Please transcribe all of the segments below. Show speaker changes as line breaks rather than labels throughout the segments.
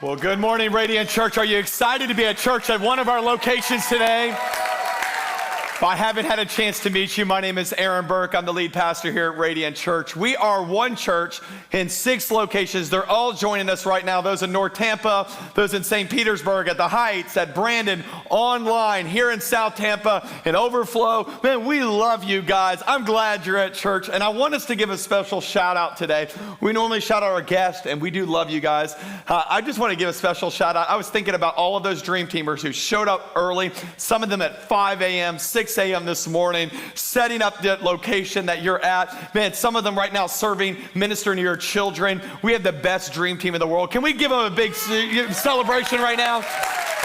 Well, good morning, Radiant Church. Are you excited to be at church at one of our locations today? If I haven't had a chance to meet you, my name is Aaron Burke. I'm the lead pastor here at Radiant Church. We are one church in 6 locations. They're all joining us right now. Those in North Tampa, those in St. Petersburg, at the Heights, at Brandon, online, here in South Tampa, in Overflow. Man, we love you guys. I'm glad you're at church, and I want us to give a special shout out today. We normally shout out our guests, and we do love you guys. I just want to give a special shout out. I was thinking about all of those Dream Teamers who showed up early, some of them at 5 a.m., 6 a.m. this morning, setting up the location that you're at. Man, some of them right now serving, ministering to your children. We have the best dream team in the world. Can we give them a big celebration right now?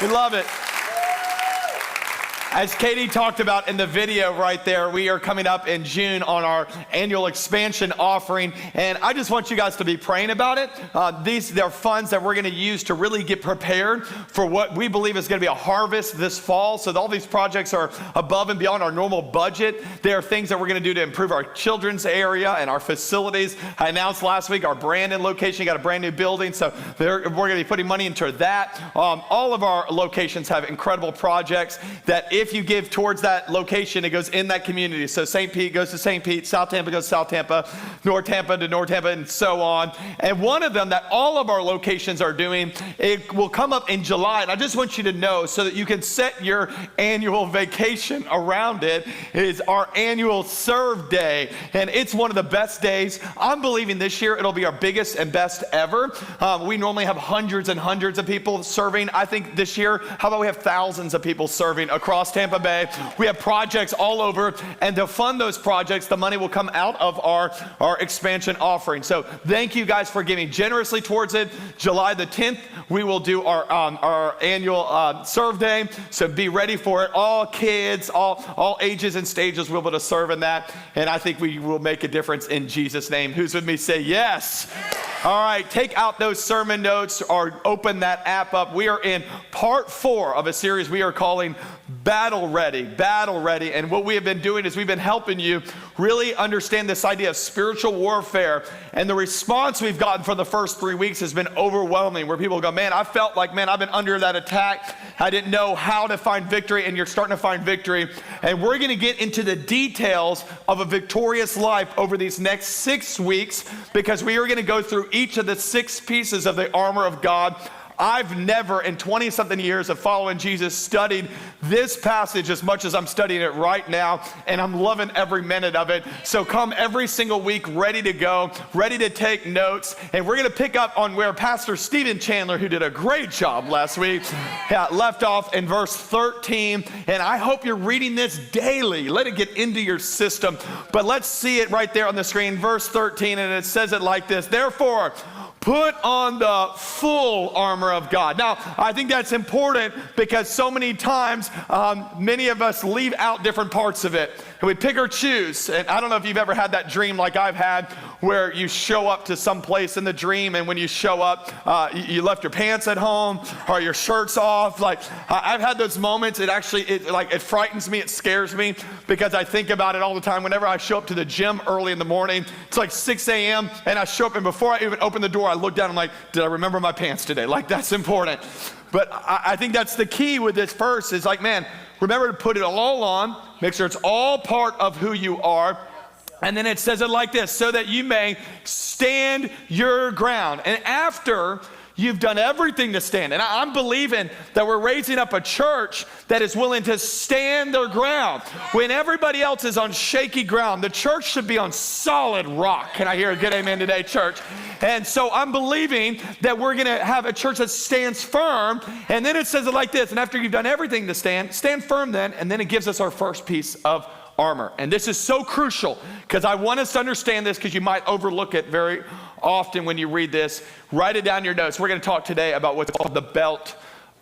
We love it. As Katie talked about in the video right there, we are coming up in June on our annual expansion offering, and I just want you guys to be praying about it. They're funds that we're going to use to really get prepared for what we believe is going to be a harvest this fall. So all these projects are above and beyond our normal budget. They are things that we're going to do to improve our children's area and our facilities. I announced last week our Brandon location got a brand new building, so we're going to be putting money into that. All of our locations have incredible projects that if you give towards that location, it goes in that community. So St. Pete goes to St. Pete, South Tampa goes to South Tampa, North Tampa to North Tampa, and so on. And one of them that all of our locations are doing, it will come up in July. And I just want you to know so that you can set your annual vacation around it, is our annual Serve Day. And it's one of the best days. I'm believing this year it'll be our biggest and best ever. We normally have hundreds and hundreds of people serving. I think this year, how about we have thousands of people serving across Tampa Bay. We have projects all over, and to fund those projects, the money will come out of our expansion offering. So thank you guys for giving generously towards it. July the 10th, we will do our annual Serve Day, so be ready for it. All kids, all ages and stages will be able to serve in that, and I think we will make a difference in Jesus' name. Who's with me? Say yes. All right, take out those sermon notes or open that app up. We are in part 4 of a series we are calling Battle Ready. And what we have been doing is we've been helping you really understand this idea of spiritual warfare. And the response we've gotten for the first 3 weeks has been overwhelming, where people go, man, I felt like, man, I've been under that attack. I didn't know how to find victory, and you're starting to find victory. And we're going to get into the details of a victorious life over these next 6 weeks, because we are going to go through each of the 6 pieces of the armor of God. I've never in 20-something years of following Jesus studied this passage as much as I'm studying it right now, and I'm loving every minute of it. So come every single week ready to go, ready to take notes, and we're going to pick up on where Pastor Stephen Chandler, who did a great job last week, left off in verse 13, and I hope you're reading this daily. Let it get into your system, but let's see it right there on the screen, verse 13, and it says it like this: therefore, put on the full armor of God. Now, I think that's important because so many times, many of us leave out different parts of it. And we pick or choose. And I don't know if you've ever had that dream like I've had, where you show up to some place in the dream, and when you show up, you left your pants at home or your shirt's off. Like, I've had those moments. It frightens me, it scares me, because I think about it all the time. Whenever I show up to the gym early in the morning, it's like 6 a.m. and I show up, and before I even open the door, I look down, I'm like, did I remember my pants today? Like, that's important. But I think that's the key with this verse is like, man, remember to put it all on, make sure it's all part of who you are. And then it says it like this: so that you may stand your ground. And after you've done everything to stand, and I'm believing that we're raising up a church that is willing to stand their ground. When everybody else is on shaky ground, the church should be on solid rock. Can I hear a good amen today, church? And so I'm believing that we're going to have a church that stands firm. And then it says it like this: and after you've done everything to stand firm then. And then it gives us our first piece of armor. And this is so crucial, because I want us to understand this, because you might overlook it very often when you read this. Write it down in your notes. We're going to talk today about what's called the belt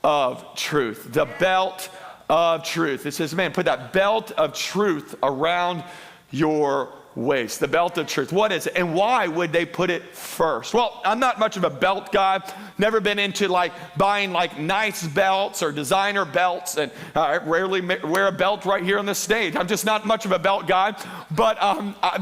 of truth. The belt of truth. It says, man, put that belt of truth around your waist, the belt of truth. What is it? And why would they put it first? Well, I'm not much of a belt guy. Never been into like buying like nice belts or designer belts, and I rarely wear a belt right here on the stage. I'm just not much of a belt guy, but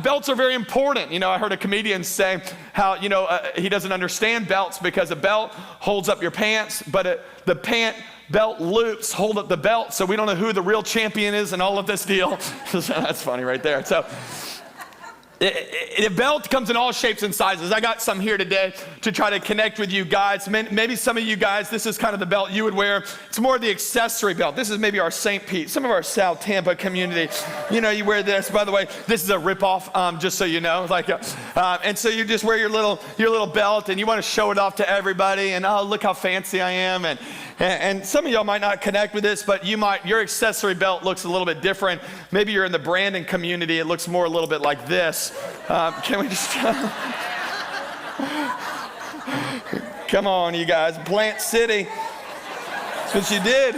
belts are very important. You know, I heard a comedian say how, you know, he doesn't understand belts because a belt holds up your pants, but the belt loops hold up the belt, so we don't know who the real champion is and all of this deal. That's funny right there. So the belt comes in all shapes and sizes. I got some here today to try to connect with you guys. Maybe some of you guys, this is kind of the belt you would wear. It's more the accessory belt. This is maybe our St. Pete, some of our South Tampa community. You know, you wear this. By the way, this is a ripoff, just so you know. And so you just wear your little belt, and you want to show it off to everybody. And oh, look how fancy I am. And some of y'all might not connect with this, but your accessory belt looks a little bit different. Maybe you're in the Brandon community. It looks more a little bit like this. Can we just... Come on, you guys. Plant City. That's what you did.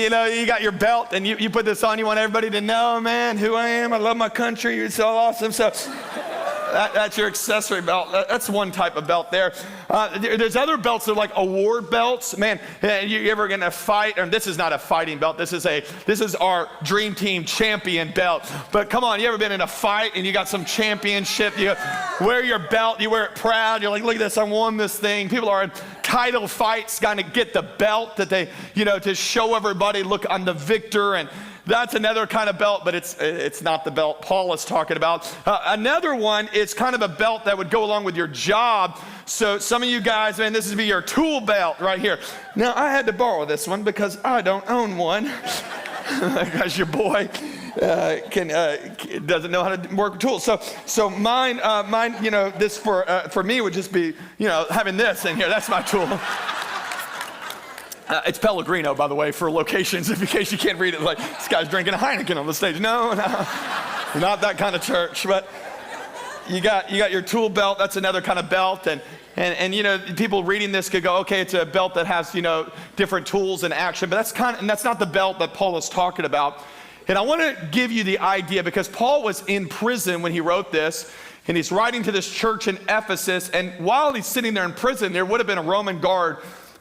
You know, you got your belt, and you put this on. You want everybody to know, man, who I am. I love my country. You're so awesome. So... That's your accessory belt. That's one type of belt there. There's other belts that are like award belts. Man, you ever gonna fight? And this is not a fighting belt. This is our Dream Team champion belt. But come on, you ever been in a fight and you got some championship? You wear your belt, you wear it proud. You're like, look at this, I won this thing. People are in title fights, kind of get the belt that they, you know, to show everybody, look, I'm the victor. And that's another kind of belt, but it's not the belt Paul is talking about. Another one is kind of a belt that would go along with your job. So some of you guys, man, this would be your tool belt right here. Now, I had to borrow this one because I don't own one. Because your boy doesn't know how to work with tools. So mine, you know, this for me would just be, you know, having this in here. That's my tool. It's Pellegrino, by the way, for locations, in case you can't read it. Like, this guy's drinking a Heineken on the stage. No, not that kind of church. But you got your tool belt. That's another kind of belt. And you know, people reading this could go, okay, it's a belt that has, you know, different tools and action. But that's not the belt that Paul is talking about. And I want to give you the idea, because Paul was in prison when he wrote this. And he's writing to this church in Ephesus. And while he's sitting there in prison, there would have been a Roman guard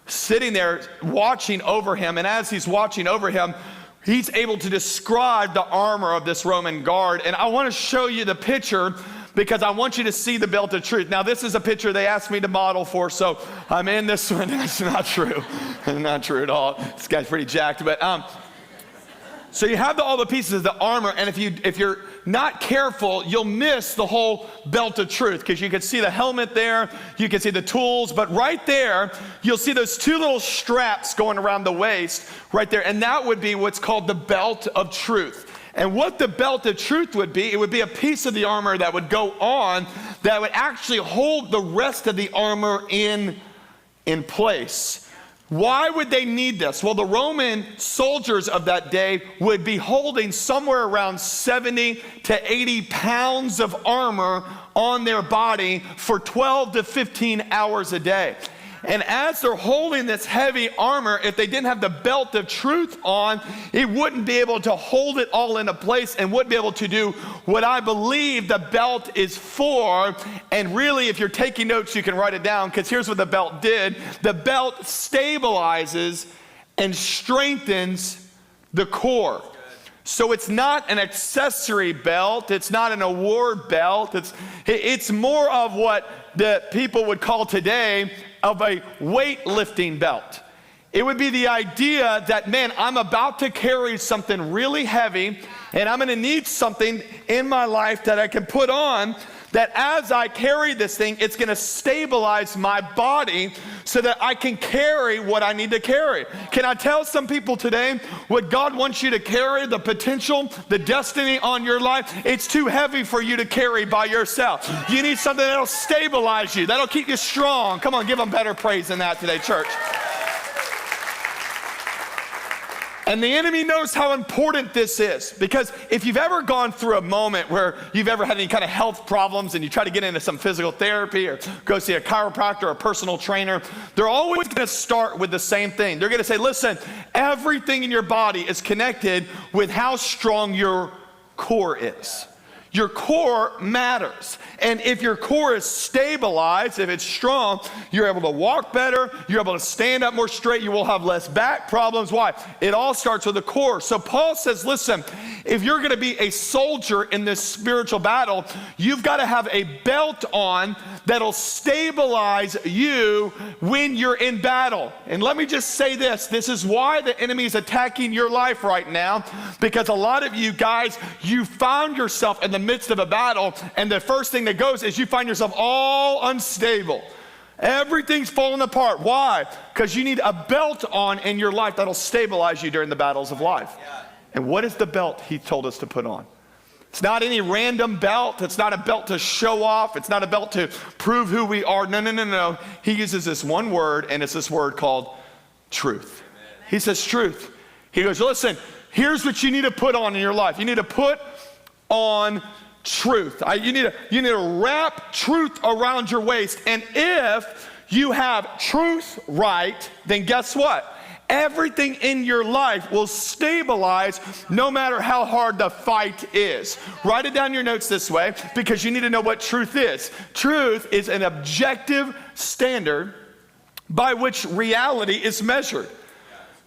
sitting there watching over him, and as he's watching over him, he's able to describe the armor of this Roman guard. And I want to show you the picture because I want you to see the belt of truth. Now, this is a picture they asked me to model for, so I'm in this one. That's not true. Not true at all. This guy's pretty jacked, but so you have all the pieces of the armor, and if you're not careful, you'll miss the whole belt of truth, because you can see the helmet there, you can see the tools, but right there, you'll see those two little straps going around the waist right there, and that would be what's called the belt of truth. And what the belt of truth would be, it would be a piece of the armor that would go on that would actually hold the rest of the armor in place. Why would they need this? Well, the Roman soldiers of that day would be holding somewhere around 70 to 80 pounds of armor on their body for 12 to 15 hours a day. And as they're holding this heavy armor, if they didn't have the belt of truth on, it wouldn't be able to hold it all into place and wouldn't be able to do what I believe the belt is for. And really, if you're taking notes, you can write it down, because here's what the belt did. The belt stabilizes and strengthens the core. So it's not an accessory belt. It's not an award belt. It's more of what the people would call today of a weightlifting belt. It would be the idea that, man, I'm about to carry something really heavy, and I'm going to need something in my life that I can put on, that as I carry this thing, it's going to stabilize my body so that I can carry what I need to carry. Can I tell some people today what God wants you to carry, the potential, the destiny on your life? It's too heavy for you to carry by yourself. You need something that'll stabilize you, that'll keep you strong. Come on, give them better praise than that today, church. And the enemy knows how important this is, because if you've ever gone through a moment where you've ever had any kind of health problems and you try to get into some physical therapy or go see a chiropractor or a personal trainer, they're always going to start with the same thing. They're going to say, listen, everything in your body is connected with how strong your core is. your core matters. And if your core is stabilized, if it's strong, you're able to walk better, you're able to stand up more straight, you will have less back problems. Why? It all starts with the core. So Paul says, listen, if you're gonna be a soldier in this spiritual battle, you've gotta have a belt on that'll stabilize you when you're in battle. And let me just say this is why the enemy is attacking your life right now, because a lot of you guys, you found yourself in the midst of a battle, and the first thing that goes is you find yourself all unstable. Everything's falling apart. Why? Because you need a belt on in your life that'll stabilize you during the battles of life. And what is the belt he told us to put on? It's not any random belt. It's not a belt to show off. It's not a belt to prove who we are. No. He uses this one word, and it's this word called truth. He says truth. He goes, listen, here's what you need to put on in your life. You need to put on truth. You need to wrap truth around your waist. And if you have truth right, then guess what? Everything in your life will stabilize no matter how hard the fight is. Write it down in your notes this way, because you need to know what truth is. Truth is an objective standard by which reality is measured.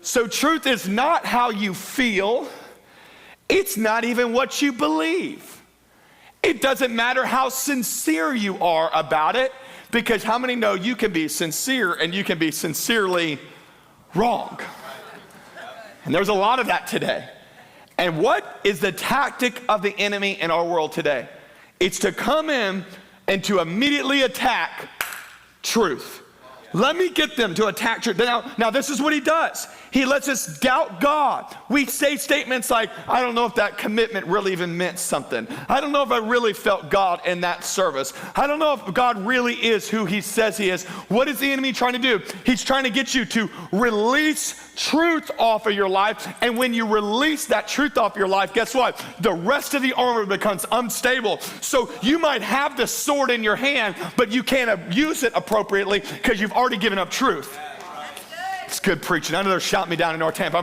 So truth is not how you feel. It's not even what you believe. It doesn't matter how sincere you are about it, because how many know you can be sincere and you can be sincerely wrong? And there's a lot of that today. And what is the tactic of the enemy in our world today? It's to come in and to immediately attack truth. Let me get them to attack truth. Now this is what he does. He lets us doubt God. We say statements like, I don't know if that commitment really even meant something. I don't know if I really felt God in that service. I don't know if God really is who he says he is. What is the enemy trying to do? He's trying to get you to release truth off of your life. And when you release that truth off your life, guess what? The rest of the armor becomes unstable. So you might have the sword in your hand, but you can't use it appropriately because you've already given up truth. It's good preaching. I know they're shouting me down in North Tampa.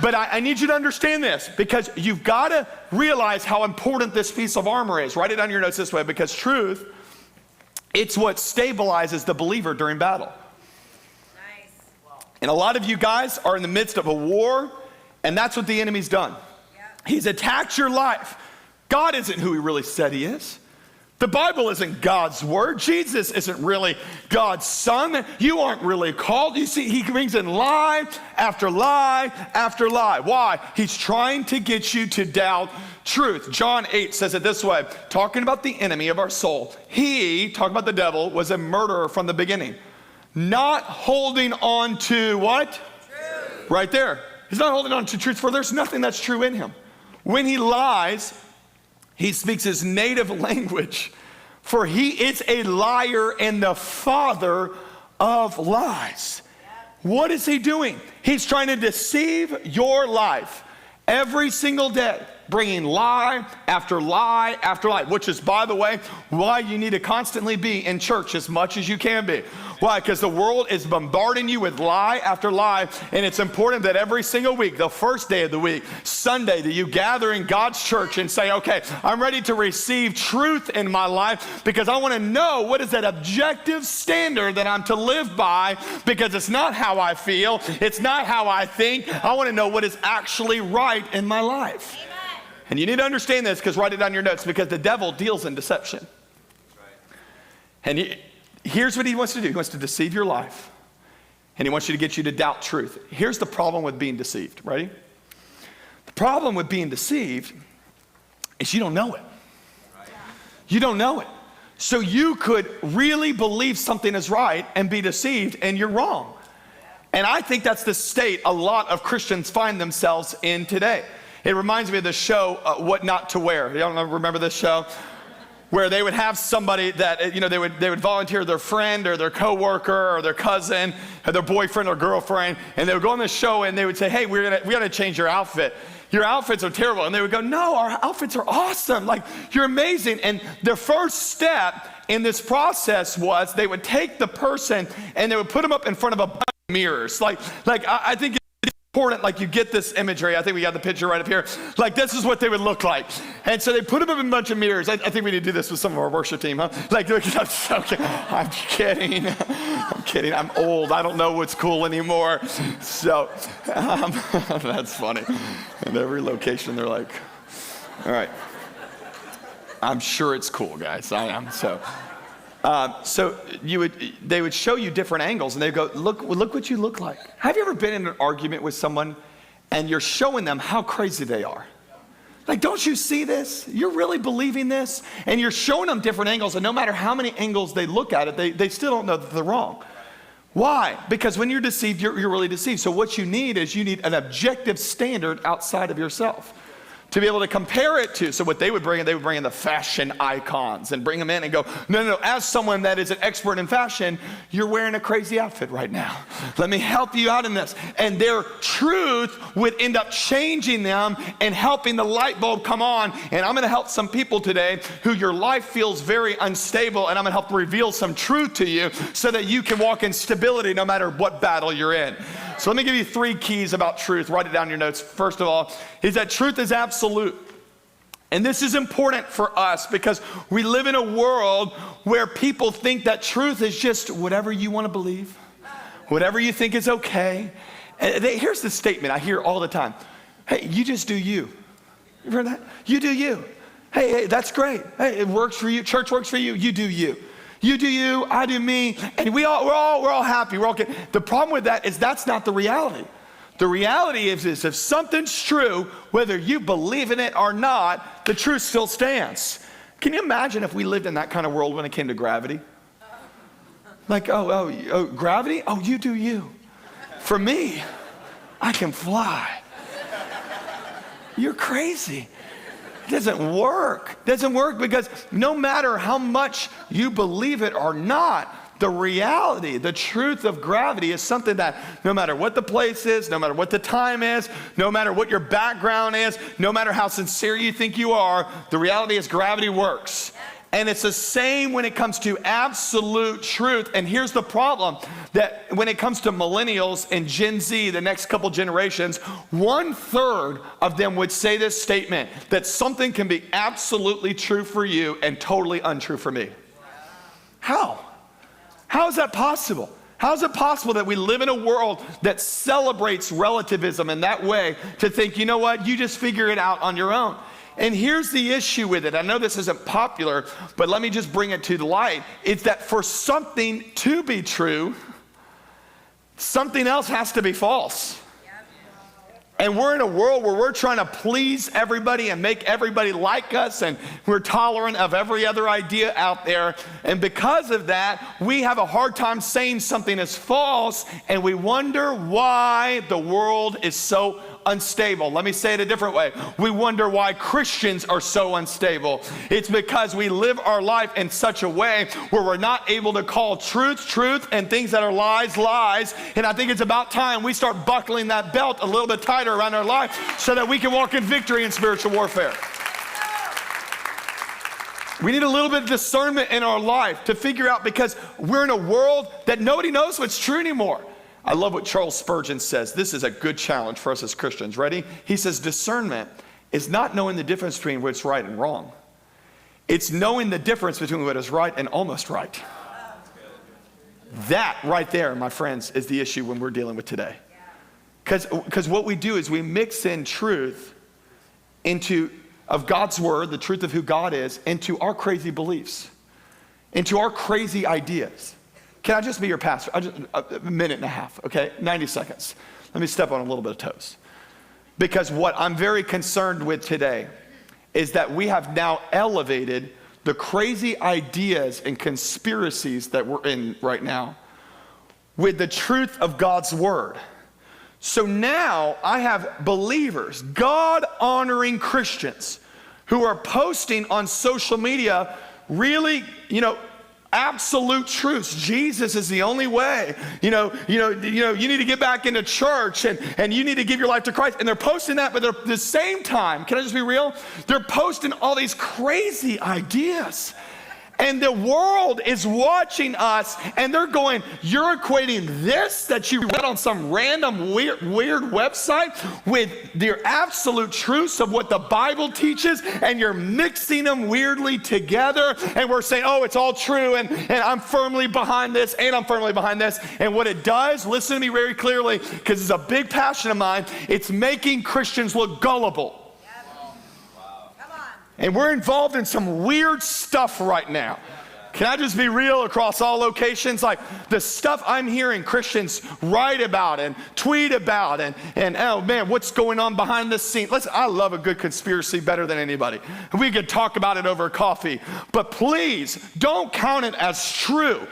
But I need you to understand this, because you've got to realize how important this piece of armor is. Write it down in your notes this way, because truth, it's what stabilizes the believer during battle. Nice. And a lot of you guys are in the midst of a war, and that's what the enemy's done. Yeah. He's attacked your life. God isn't who he really said he is. The Bible isn't God's word. Jesus isn't really God's son. You aren't really called. You see, he brings in lie after lie after lie. Why? He's trying to get you to doubt truth. John 8 says it this way, talking about the enemy of our soul. He, talking about the devil, was a murderer from the beginning. Not holding on to what? Truth. Right there. He's not holding on to truth, for there's nothing that's true in him. When he lies, he speaks his native language, for he is a liar and the father of lies. What is he doing? He's trying to deceive your life every single day, bringing lie after lie after lie, which is, by the way, why you need to constantly be in church as much as you can be. Why? Because the world is bombarding you with lie after lie, and it's important that every single week, the first day of the week, Sunday, that you gather in God's church and say, okay, I'm ready to receive truth in my life, because I want to know what is that objective standard that I'm to live by, because it's not how I feel, it's not how I think. I want to know what is actually right in my life. Amen. And you need to understand this, because write it down in your notes, because the devil deals in deception. And here's what he wants to do. He wants to deceive your life, and he wants you to get you to doubt truth. Here's the problem with being deceived. Ready? The problem with being deceived is you don't know it. You don't know it. So you could really believe something is right and be deceived, and you're wrong. And I think that's the state a lot of Christians find themselves in today. It reminds me of the show, What Not to Wear. You don't remember this show? Where they would have somebody that, you know, they would volunteer their friend or their coworker or their cousin or their boyfriend or girlfriend, and they would go on the show and they would say, hey, we gotta change your outfit. Your outfits are terrible. And they would go, no, our outfits are awesome. Like, you're amazing. And their first step in this process was they would take the person and they would put them up in front of a bunch of mirrors. Like I think it's important, like you get this imagery. I think we got the picture right up here. Like this is what they would look like. And so they put them in a bunch of mirrors. I think we need to do this with some of our worship team, huh? Like, I'm kidding. I'm kidding. I'm old. I don't know what's cool anymore. So that's funny. And every location, they're like, all right. I'm sure it's cool, guys. I am. So they would show you different angles, and they'd go, look what you look like. Have you ever been in an argument with someone, and you're showing them how crazy they are? Like, don't you see this? You're really believing this? And you're showing them different angles, and no matter how many angles they look at it, they still don't know that they're wrong. Why? Because when you're deceived, you're really deceived. So what you need is an objective standard outside of yourself to be able to compare it to. So what they would bring in the fashion icons and bring them in and go, no, as someone that is an expert in fashion, you're wearing a crazy outfit right now. Let me help you out in this. And their truth would end up changing them and helping the light bulb come on. And I'm gonna help some people today who your life feels very unstable, and I'm gonna help reveal some truth to you so that you can walk in stability no matter what battle you're in. So let me give you 3 keys about truth. Write it down in your notes. First of all, is that truth is absolute. And this is important for us because we live in a world where people think that truth is just whatever you want to believe, whatever you think is okay. And here's the statement I hear all the time. Hey, you just do you. You heard that? You do you. Hey, that's great. Hey, it works for you. Church works for you. You do you. You do you, I do me, and we're all happy. We're all good. The problem with that is that's not the reality. The reality is if something's true, whether you believe in it or not, the truth still stands. Can you imagine if we lived in that kind of world when it came to gravity? Like, oh, gravity? Oh, you do you. For me, I can fly. You're crazy. It doesn't work. It doesn't work because no matter how much you believe it or not, the reality, the truth of gravity is something that no matter what the place is, no matter what the time is, no matter what your background is, no matter how sincere you think you are, the reality is gravity works. And it's the same when it comes to absolute truth. And here's the problem, that when it comes to millennials and Gen Z, the next couple generations, 1/3 of them would say this statement, that something can be absolutely true for you and totally untrue for me. How? How is that possible? How is it possible that we live in a world that celebrates relativism in that way, to think, you know what, you just figure it out on your own? And here's the issue with it. I know this isn't popular, but let me just bring it to the light. It's that for something to be true, something else has to be false. And we're in a world where we're trying to please everybody and make everybody like us, and we're tolerant of every other idea out there. And because of that, we have a hard time saying something is false, and we wonder why the world is so unstable. Let me say it a different way. We wonder why Christians are so unstable. It's because we live our life in such a way where we're not able to call truth, truth, and things that are lies, lies. And I think it's about time we start buckling that belt a little bit tighter around our life so that we can walk in victory in spiritual warfare. We need a little bit of discernment in our life to figure out, because we're in a world that nobody knows what's true anymore. I love what Charles Spurgeon says. This is a good challenge for us as Christians. Ready? He says, discernment is not knowing the difference between what's right and wrong. It's knowing the difference between what is right and almost right. That right there, my friends, is the issue when we're dealing with today. Because what we do is we mix in truth of God's word, the truth of who God is, into our crazy beliefs, into our crazy ideas. Can I just be your pastor? A minute and a half, okay? 90 seconds. Let me step on a little bit of toes. Because what I'm very concerned with today is that we have now elevated the crazy ideas and conspiracies that we're in right now with the truth of God's word. So now I have believers, God-honoring Christians, who are posting on social media really, absolute truths. Jesus is the only way. You need to get back into church and you need to give your life to Christ. And they're posting that, but at the same time, can I just be real? They're posting all these crazy ideas. And the world is watching us, and they're going, you're equating this that you read on some random weird website with the absolute truths of what the Bible teaches, and you're mixing them weirdly together, and we're saying, oh, it's all true, and I'm firmly behind this, and I'm firmly behind this. And what it does, listen to me very clearly, because it's a big passion of mine, it's making Christians look gullible. And we're involved in some weird stuff right now. Can I just be real across all locations? Like the stuff I'm hearing Christians write about and tweet about and oh man, what's going on behind the scenes? Listen, I love a good conspiracy better than anybody. We could talk about it over coffee, but please don't count it as true.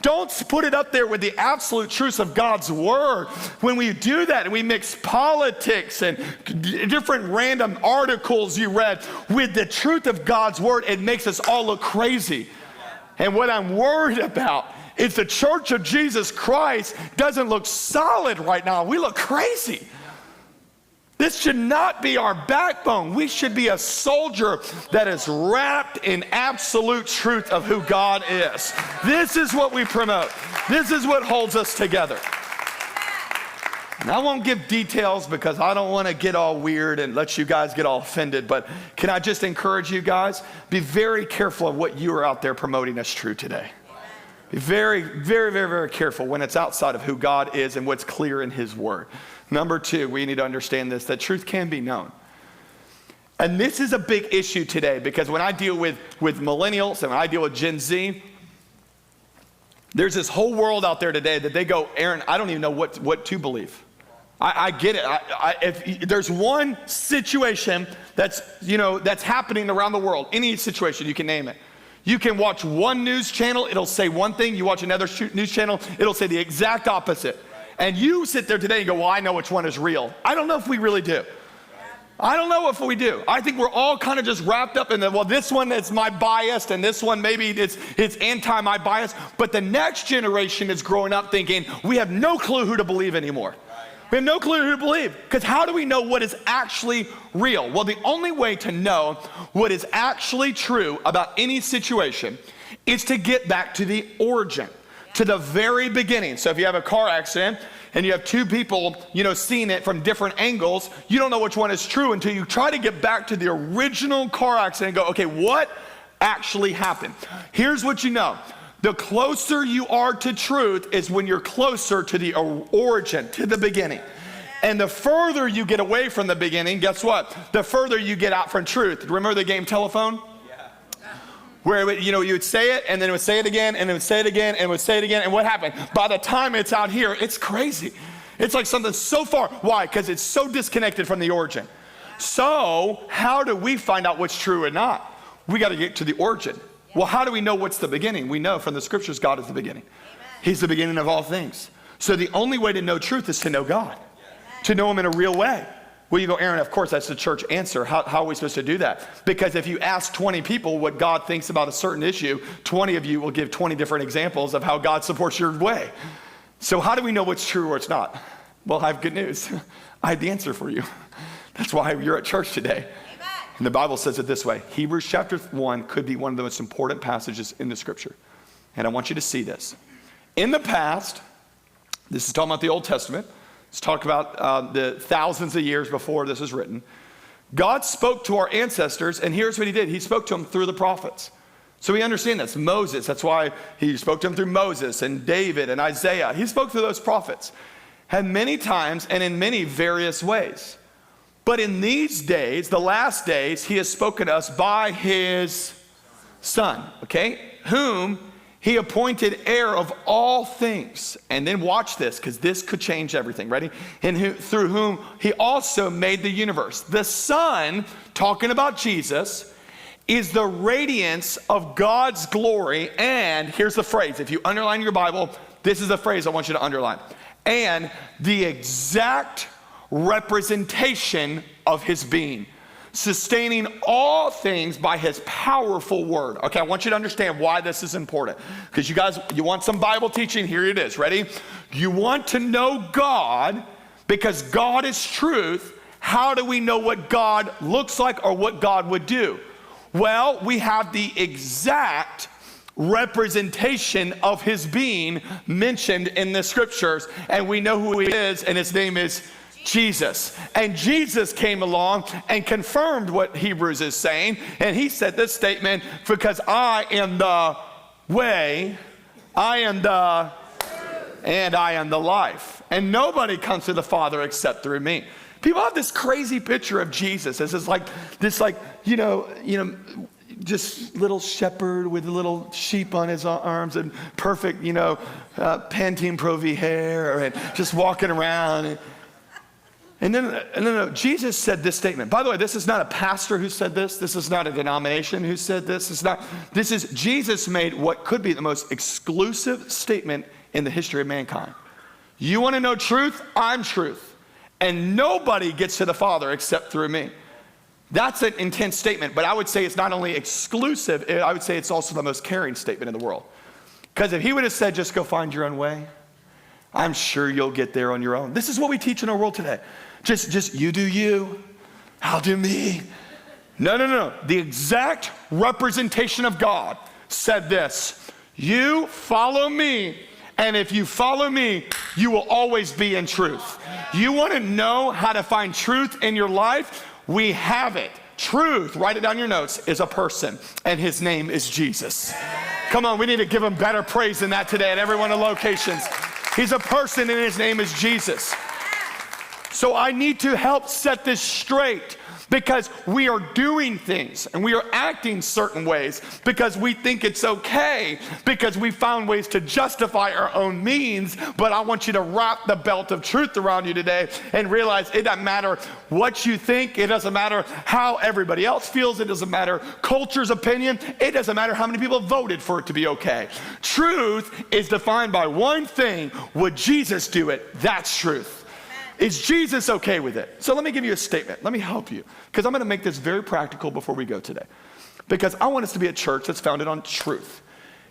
Don't put it up there with the absolute truths of God's word. When we do that and we mix politics and different random articles you read with the truth of God's word, it makes us all look crazy. And what I'm worried about is the church of Jesus Christ doesn't look solid right now. We look crazy. This should not be our backbone. We should be a soldier that is wrapped in absolute truth of who God is. This is what we promote. This is what holds us together. And I won't give details because I don't want to get all weird and let you guys get all offended, but can I just encourage you guys, be very careful of what you are out there promoting as true today. Be very, very, very, very careful when it's outside of who God is and what's clear in his word. Number two, we need to understand this, that truth can be known. And this is a big issue today because when I deal with millennials and when I deal with Gen Z, there's this whole world out there today that they go, Aaron, I don't even know what to believe. I get it. If there's one situation that's happening around the world, any situation, you can name it. You can watch one news channel, it'll say one thing. You watch another news channel, it'll say the exact opposite. And you sit there today and go, well, I know which one is real. I don't know if we really do. I don't know if we do. I think we're all kind of just wrapped up in well, this one is my bias, and this one maybe it's anti my bias. But the next generation is growing up thinking, we have no clue who to believe anymore. We have no clue who to believe. Because how do we know what is actually real? Well, the only way to know what is actually true about any situation is to get back to the origin. To the very beginning. So if you have a car accident and you have two people, seeing it from different angles, you don't know which one is true until you try to get back to the original car accident and go, okay, what actually happened? Here's what you know. The closer you are to truth is when you're closer to the origin, to the beginning. And the further you get away from the beginning, guess what? The further you get out from truth. Remember the game telephone? Where you would say it, and then it would say it again, and it would say it again, and it would say it again, and what happened? By the time it's out here, it's crazy. It's like something so far. Why? Because it's so disconnected from the origin. So how do we find out what's true or not? We got to get to the origin. Well, how do we know what's the beginning? We know from the scriptures God is the beginning. He's the beginning of all things. So the only way to know truth is to know God, to know him in a real way. Well, you go, Aaron, of course, that's the church answer. How are we supposed to do that? Because if you ask 20 people what God thinks about a certain issue, 20 of you will give 20 different examples of how God supports your way. So how do we know what's true or it's not? Well, I have good news. I have the answer for you. That's why you're at church today. Amen. And the Bible says it this way. Hebrews chapter 1 could be one of the most important passages in the scripture. And I want you to see this. In the past, this is talking about the Old Testament. Let's talk about the thousands of years before this was written. God spoke to our ancestors, and here's what he did. He spoke to them through the prophets. So we understand this. Moses, that's why he spoke to them through Moses and David and Isaiah. He spoke through those prophets. And many times and in many various ways. But in these days, the last days, he has spoken to us by his Son, okay? Whom he appointed heir of all things. And then watch this, because this could change everything. Ready? And through whom he also made the universe. The Son, talking about Jesus, is the radiance of God's glory. And here's the phrase. If you underline your Bible, this is the phrase I want you to underline. And the exact representation of his being, sustaining all things by his powerful word. Okay, I want you to understand why this is important. Because you guys, you want some Bible teaching? Here it is. Ready? You want to know God because God is truth. How do we know what God looks like or what God would do? Well, we have the exact representation of his being mentioned in the scriptures, and we know who he is, and his name is Jesus. And Jesus came along and confirmed what Hebrews is saying, and he said this statement, because I am the way, I am the and I am the life, and nobody comes to the Father except through me. People have this crazy picture of Jesus as this just little shepherd with a little sheep on his arms and perfect, Pantene Pro V hair, and just walking around. And then Jesus said this statement. By the way, this is not a pastor who said this. This is not a denomination who said this. This is Jesus made what could be the most exclusive statement in the history of mankind. You want to know truth? I'm truth. And nobody gets to the Father except through me. That's an intense statement, but I would say it's not only exclusive, I would say it's also the most caring statement in the world. Because if he would have said, just go find your own way, I'm sure you'll get there on your own. This is what we teach in our world today. Just you do you, I'll do me. No. The exact representation of God said this: you follow me, and if you follow me, you will always be in truth. You want to know how to find truth in your life? We have it. Truth, write it down in your notes, is a person, and his name is Jesus. Come on, we need to give him better praise than that today at every one of the locations. He's a person, and his name is Jesus. So I need to help set this straight, because we are doing things and we are acting certain ways because we think it's okay, because we found ways to justify our own means. But I want you to wrap the belt of truth around you today and realize it doesn't matter what you think. It doesn't matter how everybody else feels. It doesn't matter culture's opinion. It doesn't matter how many people voted for it to be okay. Truth is defined by one thing: would Jesus do it? That's truth. Is Jesus okay with it? So let me give you a statement. Let me help you, because I'm going to make this very practical before we go today. Because I want us to be a church that's founded on truth.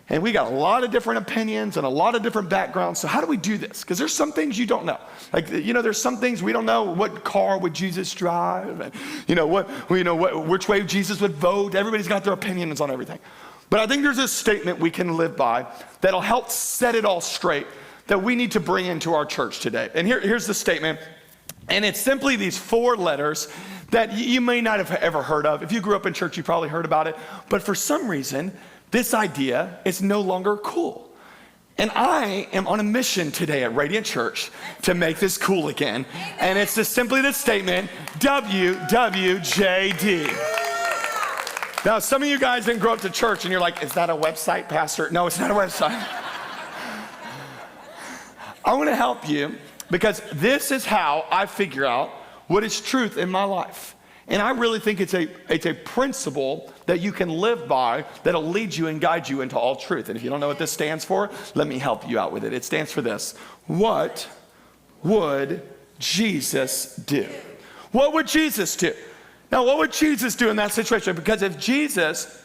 And we got a lot of different opinions and a lot of different backgrounds. So how do we do this? Because there's some things you don't know. Like, there's some things we don't know. What car would Jesus drive? And which way Jesus would vote. Everybody's got their opinions on everything. But I think there's a statement we can live by that'll help set it all straight, that we need to bring into our church today. And here's the statement, and it's simply these 4 letters that you may not have ever heard of. If you grew up in church, you probably heard about it, but for some reason, this idea is no longer cool. And I am on a mission today at Radiant Church to make this cool again, and it's just simply the statement, WWJD. Now, some of you guys didn't grow up to church, and you're like, is that a website, Pastor? No, it's not a website. I want to help you, because this is how I figure out what is truth in my life. And I really think it's a principle that you can live by that'll lead you and guide you into all truth. And if you don't know what this stands for, let me help you out with it. It stands for this: what would Jesus do? What would Jesus do? Now, what would Jesus do in that situation? Because if Jesus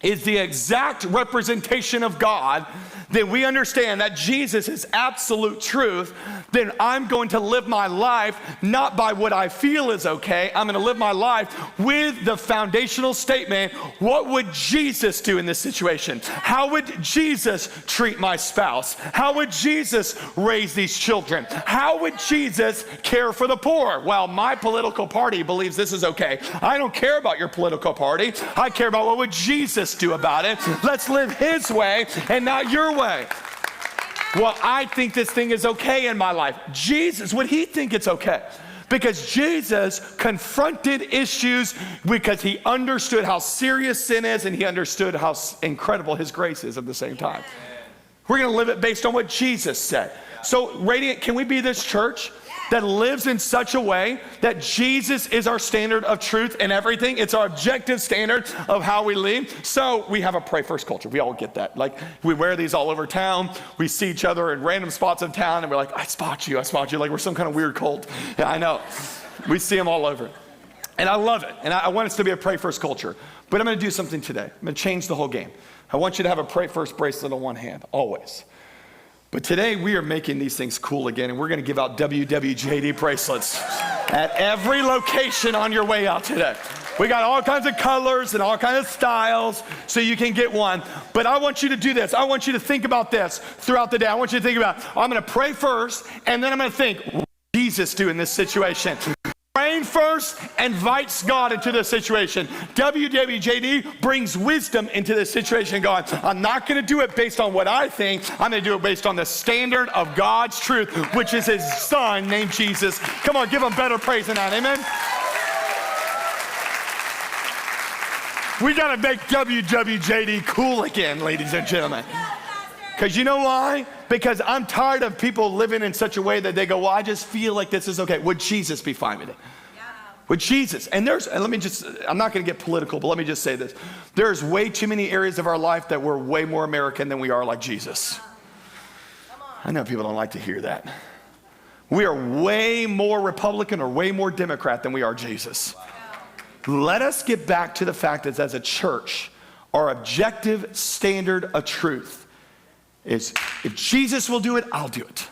is the exact representation of God, then we understand that Jesus is absolute truth. Then I'm going to live my life not by what I feel is okay. I'm going to live my life with the foundational statement: what would Jesus do in this situation? How would Jesus treat my spouse? How would Jesus raise these children? How would Jesus care for the poor? Well, my political party believes this is okay. I don't care about your political party. I care about what would Jesus do about it. Let's live his way and not your way. Well, I think this thing is okay in my life. Jesus, would he think it's okay? Because Jesus confronted issues because he understood how serious sin is, and he understood how incredible his grace is at the same time. We're going to live it based on what Jesus said. So, Radiant, can we be this church that lives in such a way that Jesus is our standard of truth in everything? It's our objective standard of how we live. So we have a pray first culture. We all get that. Like, we wear these all over town. We see each other in random spots of town, and we're like, I spot you. Like we're some kind of weird cult. Yeah, I know. We see them all over. And I love it. And I want us to be a pray first culture. But I'm going to do something today. I'm going to change the whole game. I want you to have a pray first bracelet on one hand, always. But today we are making these things cool again, and we're going to give out WWJD bracelets at every location on your way out today. We got all kinds of colors and all kinds of styles so you can get one. But I want you to do this. I want you to think about this throughout the day. I want you to think about, I'm going to pray first, and then I'm going to think, what would Jesus do in this situation? Praying first invites God into this situation. WWJD brings wisdom into this situation. God, I'm not going to do it based on what I think. I'm going to do it based on the standard of God's truth, which is his son named Jesus. Come on, give him better praise than that. Amen. We got to make WWJD cool again, ladies and gentlemen. Because you know why? Because I'm tired of people living in such a way that they go, well, I just feel like this is okay. Would Jesus be fine with it? With Jesus. And I'm not going to get political, but let me just say this. There's way too many areas of our life that we're way more American than we are like Jesus. I know people don't like to hear that. We are way more Republican or way more Democrat than we are Jesus. Let us get back to the fact that as a church, our objective standard of truth is if Jesus will do it, I'll do it.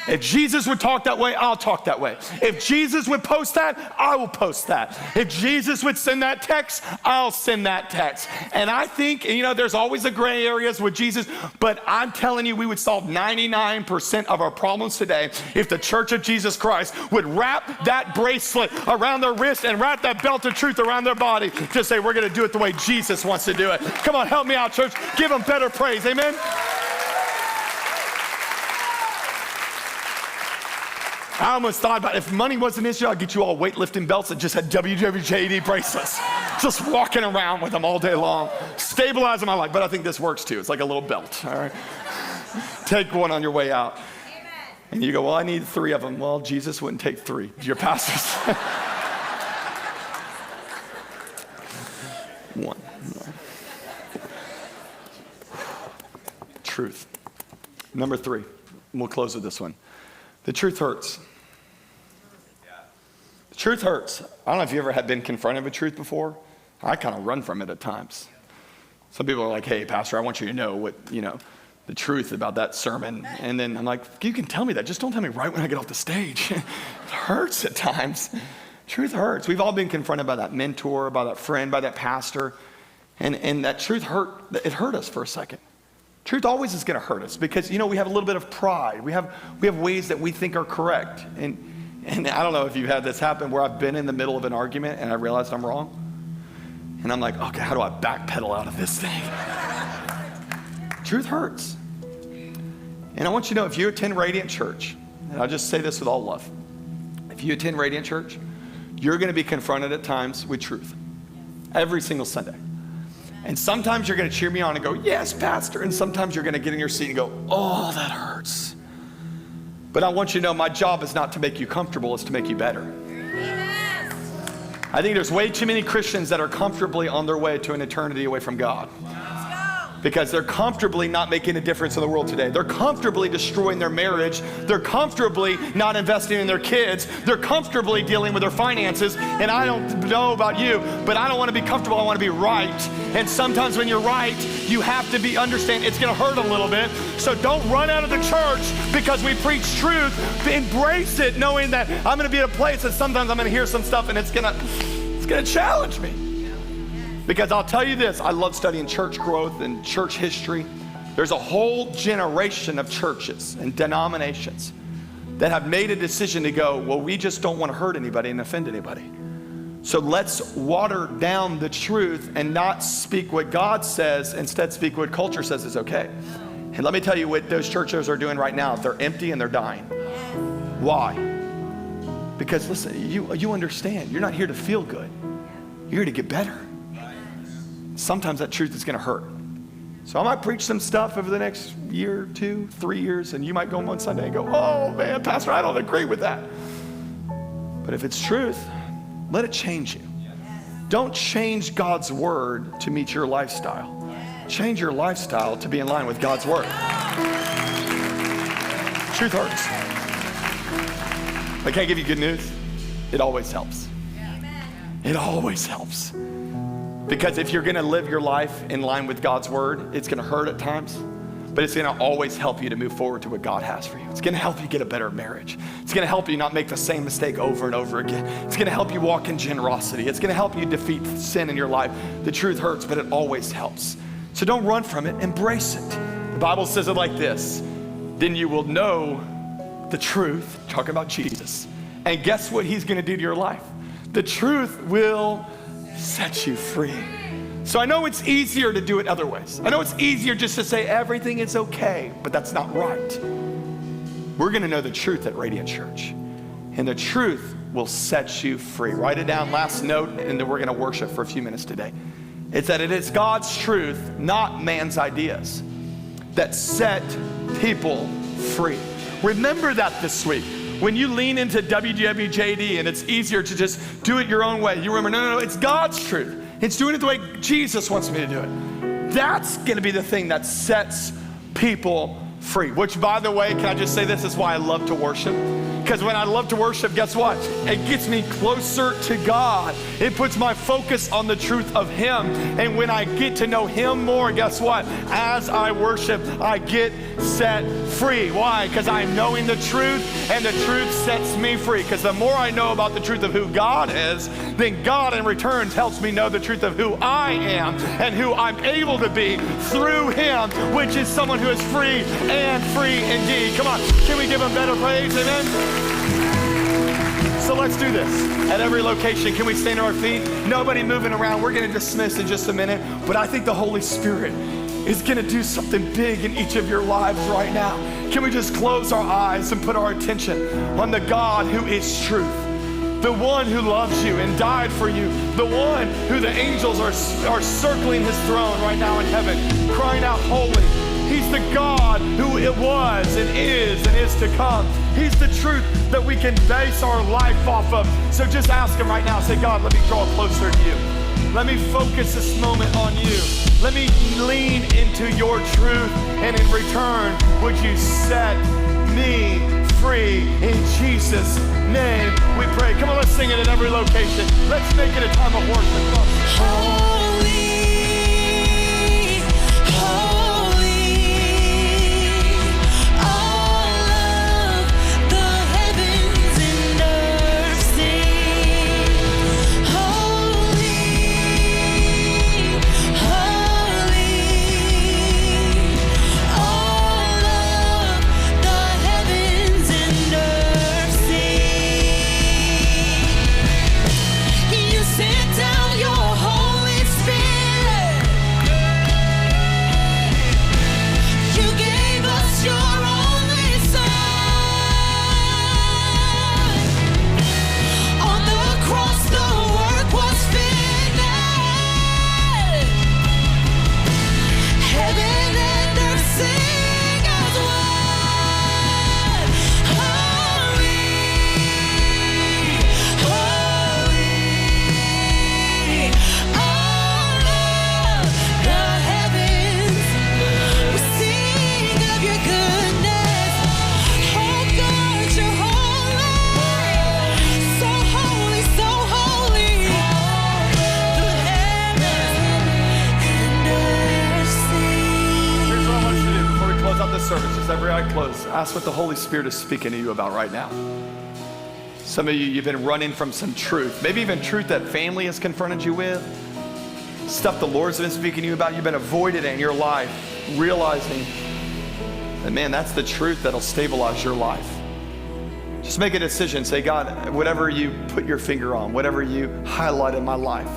If Jesus would talk that way, I'll talk that way. If Jesus would post that, I will post that. If Jesus would send that text, I'll send that text. And I think, there's always the gray areas with Jesus, but I'm telling you, we would solve 99% of our problems today if the Church of Jesus Christ would wrap that bracelet around their wrist and wrap that belt of truth around their body to say, we're going to do it the way Jesus wants to do it. Come on, help me out, church. Give him better praise. Amen. I almost thought about if money wasn't an issue, I'd get you all weightlifting belts that just had WWJD bracelets. Just walking around with them all day long. Stabilizing my life. But I think this works too. It's like a little belt, all right? Take one on your way out. Amen. And you go, well, I need 3 of them. Well, Jesus wouldn't take 3. Your pastors. 1. Truth. Number 3. And we'll close with this one. The truth hurts. The truth hurts. I don't know if you ever have been confronted with truth before. I kind of run from it at times. Some people are like, hey, Pastor, I want you to know what, the truth about that sermon. And then I'm like, you can tell me that. Just don't tell me right when I get off the stage. It hurts at times. Truth hurts. We've all been confronted by that mentor, by that friend, by that pastor. And that truth hurt. It hurt us for a second. Truth always is going to hurt us because, we have a little bit of pride. We have ways that we think are correct. And I don't know if you've had this happen where I've been in the middle of an argument and I realized I'm wrong. And I'm like, okay, how do I backpedal out of this thing? Truth hurts. And I want you to know if you attend Radiant Church, and I'll just say this with all love. If you attend Radiant Church, you're going to be confronted at times with truth. Every single Sunday. And sometimes you're going to cheer me on and go, yes, Pastor. And sometimes you're going to get in your seat and go, oh, that hurts. But I want you to know my job is not to make you comfortable, it's to make you better. Amen. I think there's way too many Christians that are comfortably on their way to an eternity away from God. Because they're comfortably not making a difference in the world today. They're comfortably destroying their marriage. They're comfortably not investing in their kids. They're comfortably dealing with their finances. And I don't know about you, but I don't want to be comfortable. I want to be right. And sometimes when you're right, you have to understand it's going to hurt a little bit. So don't run out of the church because we preach truth. Embrace it knowing that I'm going to be at a place that sometimes I'm going to hear some stuff and it's going to challenge me. Because I'll tell you this, I love studying church growth and church history. There's a whole generation of churches and denominations that have made a decision to go, well, we just don't want to hurt anybody and offend anybody. So let's water down the truth and not speak what God says, instead speak what culture says is okay. And let me tell you what those churches are doing right now. They're empty and they're dying. Why? Because listen, you understand, you're not here to feel good. You're here to get better. Sometimes that truth is going to hurt. So I might preach some stuff over the next year, 2, 3 years, and you might go on one Sunday and go, oh man, Pastor, I don't agree with that. But if it's truth, let it change you. Don't change God's word to meet your lifestyle. Change your lifestyle to be in line with God's word. Truth hurts. But can I give you good news? It always helps. It always helps. Because if you're going to live your life in line with God's word, it's going to hurt at times, but it's going to always help you to move forward to what God has for you. It's going to help you get a better marriage. It's gonna help you not make the same mistake over and over again. It's gonna help you walk in generosity. It's gonna help you defeat sin in your life. The truth hurts, but it always helps. So don't run from it, embrace it. The Bible says it like this: then you will know the truth, talking about Jesus. And guess what he's gonna do to your life? The truth will set you free. So I know it's easier to do it other ways. I know it's easier just to say everything is okay, but that's not right. We're gonna know the truth at Radiant Church. And the truth will set you free. Write it down, last note, and then we're gonna worship for a few minutes today. It's that it is God's truth, not man's ideas, that set people free. Remember that this week. When you lean into WWJD and it's easier to just do it your own way, you remember, no, it's God's truth. It's doing it the way Jesus wants me to do it. That's gonna be the thing that sets people free. Which, by the way, can I just say this is why I love to worship? Because when I love to worship, guess what? It gets me closer to God. It puts my focus on the truth of Him. And when I get to know Him more, guess what? As I worship, I get set free. Why? Because I'm knowing the truth, and the truth sets me free. Because the more I know about the truth of who God is, then God in return helps me know the truth of who I am and who I'm able to be through Him, which is someone who is free and free indeed. Come on, can we give Him better praise? Amen? So let's do this. At every location, can we stand on our feet? Nobody moving around. We're going to dismiss in just a minute, but I think the Holy Spirit is going to do something big in each of your lives right now. Can we just close our eyes and put our attention on the God who is truth, the one who loves you and died for you, the one who the angels are circling His throne right now in heaven, crying out, holy. He's the God who it was and is to come. He's the truth that we can base our life off of. So just ask Him right now. Say, God, let me draw closer to you. Let me focus this moment on you. Let me lean into your truth. And in return, would you set me free? In Jesus' name we pray. Come on, let's sing it at every location. Let's make it a time of worship. Come on. Service, just every eye closed. Ask what the Holy Spirit is speaking to you about right now. Some of you, you've been running from some truth, maybe even truth that family has confronted you with, stuff the Lord's been speaking to you about. You've been avoiding it in your life, realizing that, man, that's the truth that'll stabilize your life. Just make a decision. Say, God, whatever you put your finger on, whatever you highlight in my life,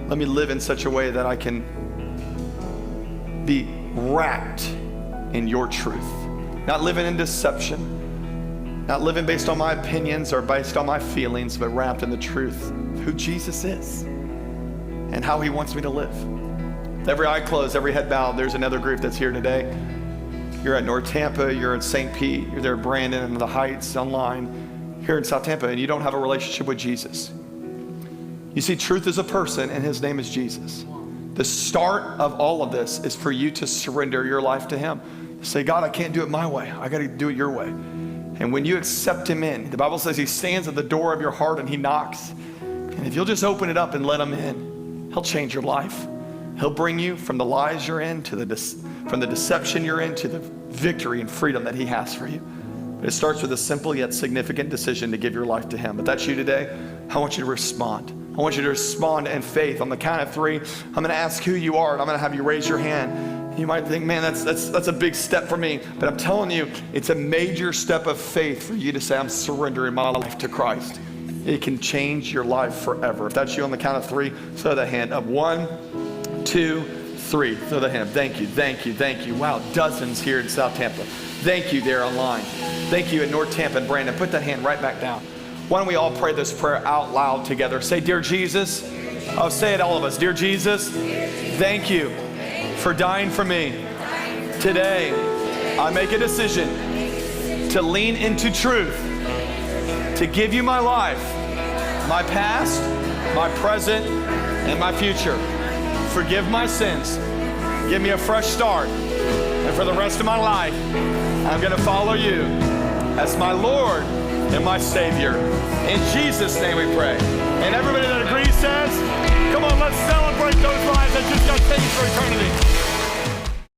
let me live in such a way that I can be wrapped in your truth. Not living in deception, not living based on my opinions or based on my feelings, but wrapped in the truth of who Jesus is and how He wants me to live. Every eye closed, every head bowed. There's another group that's here today. You're at North Tampa, you're in St. Pete, you're there at Brandon and the Heights online, here in South Tampa, and you don't have a relationship with Jesus. You see, truth is a person, and His name is Jesus. The start of all of this is for you to surrender your life to Him. Say, God, I can't do it my way. I got to do it your way. And when you accept Him in, the Bible says He stands at the door of your heart and He knocks. And if you'll just open it up and let Him in, He'll change your life. He'll bring you from the lies you're in to from the deception you're in to the victory and freedom that He has for you. It starts with a simple yet significant decision to give your life to him. If that's you today, I want you to respond. I want you to respond in faith. On the count of 3, I'm going to ask who you are, and I'm going to have you raise your hand. You might think, man, that's a big step for me. But I'm telling you, it's a major step of faith for you to say, I'm surrendering my life to Christ. It can change your life forever. If that's you, on the count of 3, throw the hand up. 1, 2, 3. Throw the hand. Thank you, thank you, thank you. Wow, dozens here in South Tampa. Thank you there online. Thank you at North Tampa and Brandon. Put that hand right back down. Why don't we all pray this prayer out loud together? Say, dear Jesus. Oh, say it all of us. Dear Jesus, thank you for dying for me. Today, I make a decision to lean into truth, to give you my life, my past, my present, and my future. Forgive my sins. Give me a fresh start. And for the rest of my life, I'm going to follow you as my Lord and my Savior. In Jesus' name we pray. And everybody that agrees says, come on, let's celebrate those lives that just got changed for eternity.